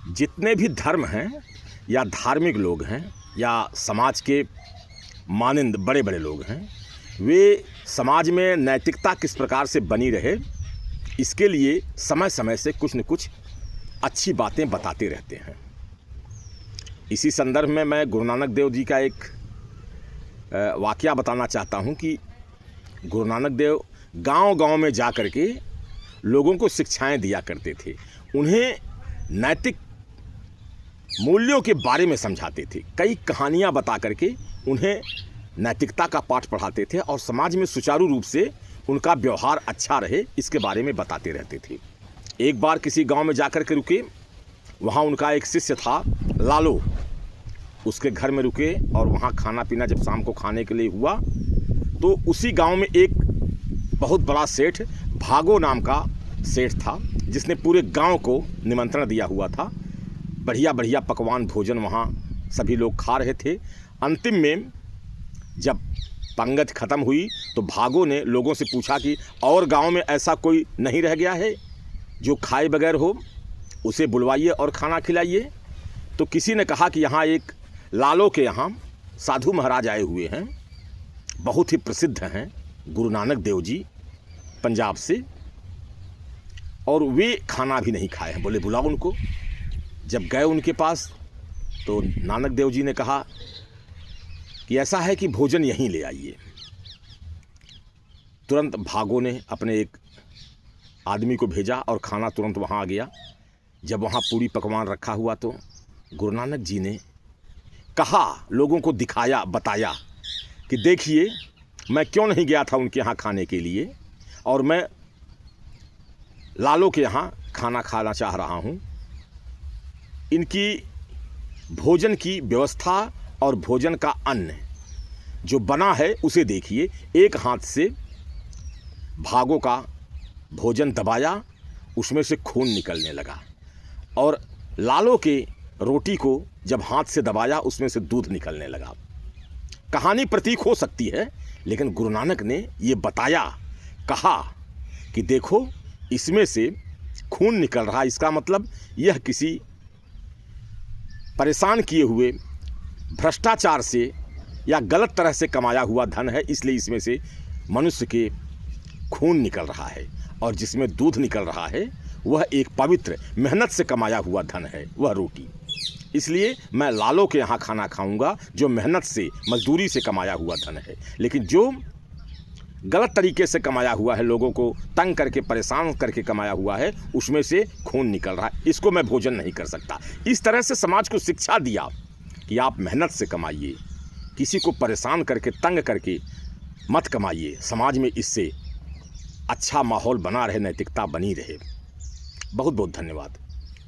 जितने भी धर्म हैं या धार्मिक लोग हैं या समाज के मानिंद बड़े बड़े लोग हैं, वे समाज में नैतिकता किस प्रकार से बनी रहे इसके लिए समय समय से कुछ न कुछ अच्छी बातें बताते रहते हैं। इसी संदर्भ में मैं गुरु नानक देव जी का एक वाकया बताना चाहता हूं कि गुरु नानक देव गांव-गांव में जा कर के लोगों को शिक्षाएं दिया करते थे, उन्हें नैतिक मूल्यों के बारे में समझाते थे, कई कहानियां बता करके उन्हें नैतिकता का पाठ पढ़ाते थे और समाज में सुचारू रूप से उनका व्यवहार अच्छा रहे इसके बारे में बताते रहते थे। एक बार किसी गांव में जाकर के रुके, वहां उनका एक शिष्य था लालो, उसके घर में रुके और वहां खाना पीना जब शाम को खाने के लिए हुआ तो उसी गांव में एक बहुत बड़ा सेठ भागो नाम का सेठ था, जिसने पूरे गांव को निमंत्रण दिया हुआ था। बढ़िया बढ़िया पकवान भोजन वहाँ सभी लोग खा रहे थे। अंतिम में जब पंगत खत्म हुई तो भागो ने लोगों से पूछा कि और गांव में ऐसा कोई नहीं रह गया है जो खाए बगैर हो, उसे बुलवाइए और खाना खिलाइए। तो किसी ने कहा कि यहाँ एक लालो के यहाँ साधु महाराज आए हुए हैं, बहुत ही प्रसिद्ध हैं, गुरु नानक देव जी पंजाब से, और वे खाना भी नहीं खाए हैं, बोले बुलाओ उनको। जब गए उनके पास तो नानक देव जी ने कहा कि ऐसा है कि भोजन यहीं ले आइए। तुरंत भागो ने अपने एक आदमी को भेजा और खाना तुरंत वहाँ आ गया। जब वहाँ पूरी पकवान रखा हुआ तो गुरु नानक जी ने कहा, लोगों को दिखाया, बताया कि देखिए मैं क्यों नहीं गया था उनके यहाँ खाने के लिए और मैं लालो के यहाँ खाना खाना चाह रहा हूँ। इनकी भोजन की व्यवस्था और भोजन का अन्न जो बना है उसे देखिए। एक हाथ से भागो का भोजन दबाया, उसमें से खून निकलने लगा, और लालो के रोटी को जब हाथ से दबाया उसमें से दूध निकलने लगा। कहानी प्रतीक हो सकती है, लेकिन गुरु नानक ने ये बताया, कहा कि देखो इसमें से खून निकल रहा, इसका मतलब यह किसी परेशान किए हुए भ्रष्टाचार से या गलत तरह से कमाया हुआ धन है, इसलिए इसमें से मनुष्य के खून निकल रहा है, और जिसमें दूध निकल रहा है वह एक पवित्र मेहनत से कमाया हुआ धन है, वह रोटी। इसलिए मैं लालो के यहाँ खाना खाऊंगा जो मेहनत से मजदूरी से कमाया हुआ धन है, लेकिन जो गलत तरीके से कमाया हुआ है, लोगों को तंग करके परेशान करके कमाया हुआ है, उसमें से खून निकल रहा है, इसको मैं भोजन नहीं कर सकता। इस तरह से समाज को शिक्षा दिया कि आप मेहनत से कमाइए, किसी को परेशान करके तंग करके मत कमाइए। समाज में इससे अच्छा माहौल बना रहे, नैतिकता बनी रहे। बहुत बहुत धन्यवाद।